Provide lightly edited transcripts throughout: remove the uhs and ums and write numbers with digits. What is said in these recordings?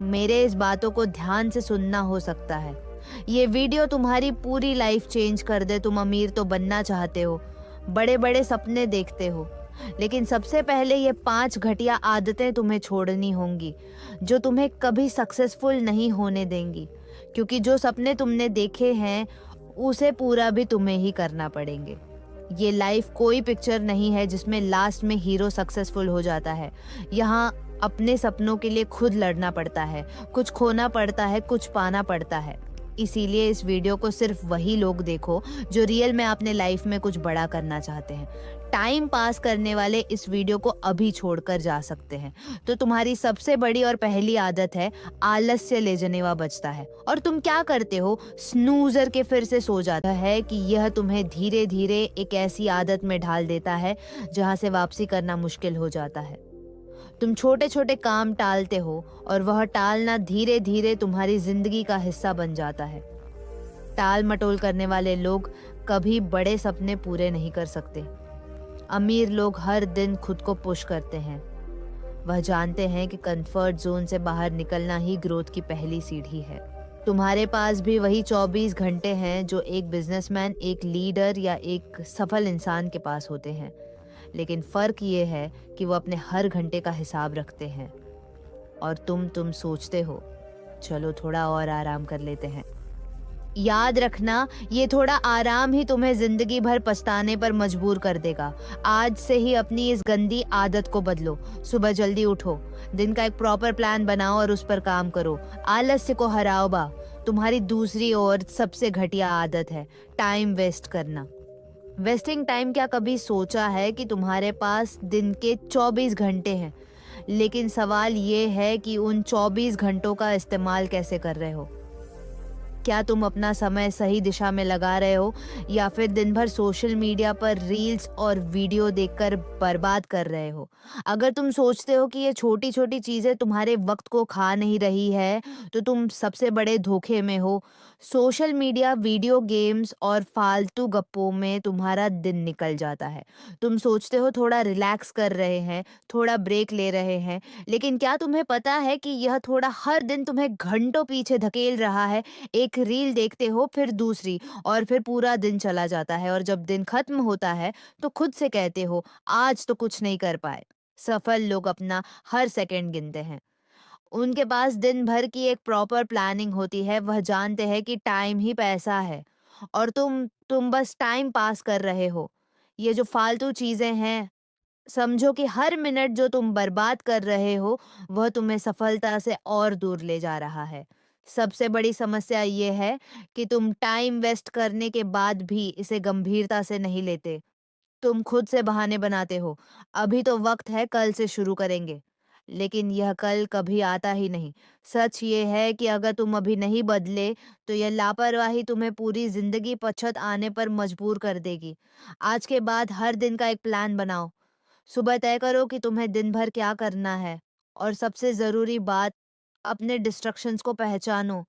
मेरे इस बातों को ध्यान से सुनना हो सकता है। ये वीडियो तुम्हारी पूरी लाइफ चेंज कर दे। तुम अमीर तो बनना चाहते हो, बड़े-बड़े सपने देखते हो, लेकिन सबसे पहले ये 5 घटिया आदतें तुम्हें छोड़नी होंगी, जो तुम्हें कभी सक्सेसफुल नहीं होने देंगी। क्योंकि जो सपने तुमने देखे हैं, उसे पूरा भी तुम्हें ही करना पड़ेंगे। ये लाइफ कोई पिक्चर नहीं है जिसमें लास्ट में हीरो सक्सेसफुल हो जाता है। यहाँ अपने सपनों के लिए खुद लड़ना पड़ता है, कुछ खोना पड़ता है, कुछ पाना पड़ता है। इसीलिए इस वीडियो को सिर्फ वही लोग देखो जो रियल में अपने लाइफ में कुछ बड़ा करना चाहते हैं। टाइम पास करने वाले इस वीडियो को अभी छोड़कर जा सकते हैं। तो तुम्हारी सबसे बड़ी और पहली आदत है आलस्य ले जनेवा बचता है। और तुम क्या करते हो? स्नूजर के फिर से सो जाता है कि यह तुम्हें धीरे धीरे एक ऐसी आदत में ढाल देता है जहां से वापसी करना मुश्किल हो जाता है। तुम छोटे छोटे काम टालते हो और वह टालना धीरे धीरे तुम्हारी जिंदगी का हिस्सा बन जाता है। टाल मटोल करने वाले लोग कभी बड़े सपने पूरे नहीं कर सकते। अमीर लोग हर दिन खुद को पुश करते हैं। वह जानते हैं कि कंफर्ट जोन से बाहर निकलना ही ग्रोथ की पहली सीढ़ी है। तुम्हारे पास भी वही 24 घंटे हैं जो एक बिजनेसमैन, एक लीडर या एक सफल इंसान के पास होते हैं। लेकिन फर्क ये है कि वो अपने हर घंटे का हिसाब रखते हैं। और तुम सोचते हो, चलो थोड़ा और आराम कर लेते हैं। याद रखना, ये थोड़ा आराम ही तुम्हें जिंदगी भर पछताने पर मजबूर कर देगा। आज से ही अपनी इस गंदी आदत को बदलो। सुबह जल्दी उठो, दिन का एक प्रॉपर प्लान बनाओ और उस पर काम करो। आलस्य को हराओ बा। तुम्हारी दूसरी और सबसे घटिया आदत है टाइम वेस्ट करना। Wasting time. क्या कभी सोचा है कि तुम्हारे पास दिन के 24 घंटे हैं, लेकिन सवाल ये है कि उन 24 घंटों का इस्तेमाल कैसे कर रहे हो? क्या तुम अपना समय सही दिशा में लगा रहे हो या फिर दिन भर सोशल मीडिया पर रील्स और वीडियो देखकर बर्बाद कर रहे हो? अगर तुम सोचते हो कि ये छोटी छोटी चीजें तुम्हारे वक्त को खा नहीं रही है, तो तुम सबसे बड़े धोखे में हो। सोशल मीडिया, वीडियो गेम्स और फालतू गप्पों में तुम्हारा दिन निकल जाता है। तुम सोचते हो थोड़ा रिलैक्स कर रहे हैं, थोड़ा ब्रेक ले रहे हैं, लेकिन क्या तुम्हें पता है कि यह थोड़ा हर दिन तुम्हें घंटों पीछे धकेल रहा है? एक रील देखते हो, फिर दूसरी, और फिर पूरा दिन चला जाता है और जब दिन खत्म होता है तो खुद से कहते हो आज तो कुछ नहीं कर पाए। सफल लोग अपना हर सेकंड गिनते हैं। उनके पास दिन भर की एक प्रॉपर प्लानिंग होती है। वह जानते हैं कि टाइम ही पैसा है और तुम बस टाइम पास कर रहे हो। ये जो फालतू चीजें हैं, समझो कि हर मिनट जो तुम बर्बाद कर रहे हो वह तुम्हें सफलता से और दूर ले जा रहा है। सबसे बड़ी समस्या ये है कि तुम टाइम वेस्ट करने के बाद भी इसे गंभीरता से नहीं लेते। तुम खुद से बहाने बनाते हो, अभी तो वक्त है, कल से शुरू करेंगे। लेकिन यह कल कभी आता ही नहीं। सच ये है कि अगर तुम अभी नहीं बदले तो यह लापरवाही तुम्हें पूरी जिंदगी पछत आने पर मजबूर कर देगी। आज के बाद हर दिन का एक प्लान बनाओ। सुबह तय करो कि तुम्हें दिन भर क्या करना है। और सबसे ज़रूरी बात, अपने डिस्ट्रैक्शंस को पहचानो।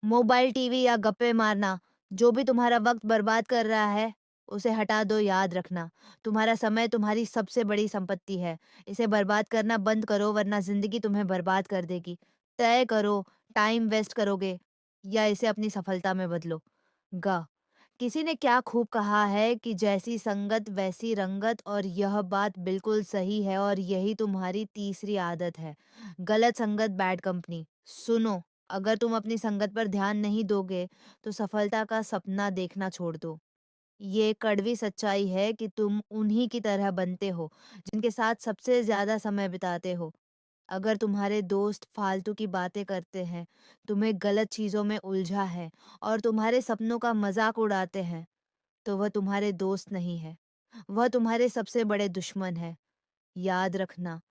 मोबाइल, टीवी या गप्पे मारना, जो भी तुम्हारा वक्त बर्बाद कर रहा है, उसे हटा दो। याद रखना, तुम्हारा समय तुम्हारी सबसे बड़ी संपत्ति है। इसे बर्बाद करना बंद करो वरना ज़िंदगी तुम्हें बर्बाद कर देगी। तय करो, टाइम वेस्ट करोगे या इसे अपनी सफलता में बदलो। गा किसी ने क्या खूब कहा है कि जैसी संगत वैसी रंगत, और यह बात बिल्कुल सही है। और यही तुम्हारी तीसरी आदत है, गलत संगत, बैड कंपनी। सुनो, अगर तुम अपनी संगत पर ध्यान नहीं दोगे तो सफलता का सपना देखना छोड़ दो। ये कड़वी सच्चाई है कि तुम उन्हीं की तरह बनते हो जिनके साथ सबसे ज्यादा समय बिताते हो। अगर तुम्हारे दोस्त फालतू की बातें करते हैं, तुम्हें गलत चीजों में उलझा है और तुम्हारे सपनों का मजाक उड़ाते हैं, तो वह तुम्हारे दोस्त नहीं है, वह तुम्हारे सबसे बड़े दुश्मन है। याद रखना,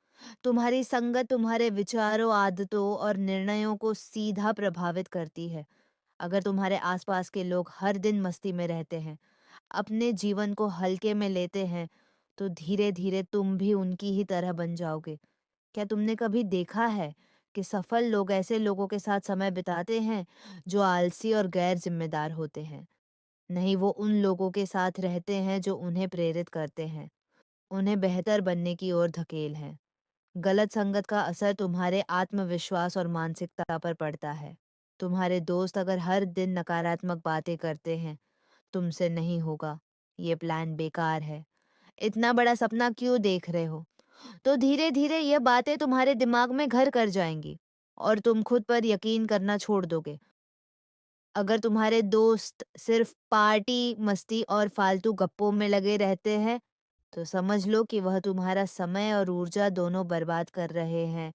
तुम्हारी संगत तुम्हारे विचारों, आदतों और निर्णयों को सीधा प्रभावित करती है। अगर तुम्हारे आसपास के लोग हर दिन मस्ती में रहते हैं, अपने जीवन को हल्के में लेते हैं, तो धीरे धीरे तुम भी उनकी ही तरह बन जाओगे। क्या तुमने कभी देखा है कि सफल लोग ऐसे लोगों के साथ समय बिताते हैं जो आलसी और गैर जिम्मेदार होते हैं? नहीं, वो उन लोगों के साथ रहते हैं जो उन्हें प्रेरित करते हैं, उन्हें बेहतर बनने की ओर धकेल हैं। गलत संगत का असर तुम्हारे आत्मविश्वास और मानसिकता पर पड़ता है। तुम्हारे दोस्त अगर हर दिन नकारात्मक बातें करते हैं, तुमसे नहीं होगा, ये प्लान बेकार है, इतना बड़ा सपना क्यों देख रहे हो, तो धीरे धीरे ये बातें तुम्हारे दिमाग में घर कर जाएंगी और तुम खुद पर यकीन करना छोड़ दोगे। अगर तुम्हारे दोस्त सिर्फ पार्टी, मस्ती और फालतू गप्पों में लगे रहते हैं, तो समझ लो कि वह तुम्हारा समय और ऊर्जा दोनों बर्बाद कर रहे हैं।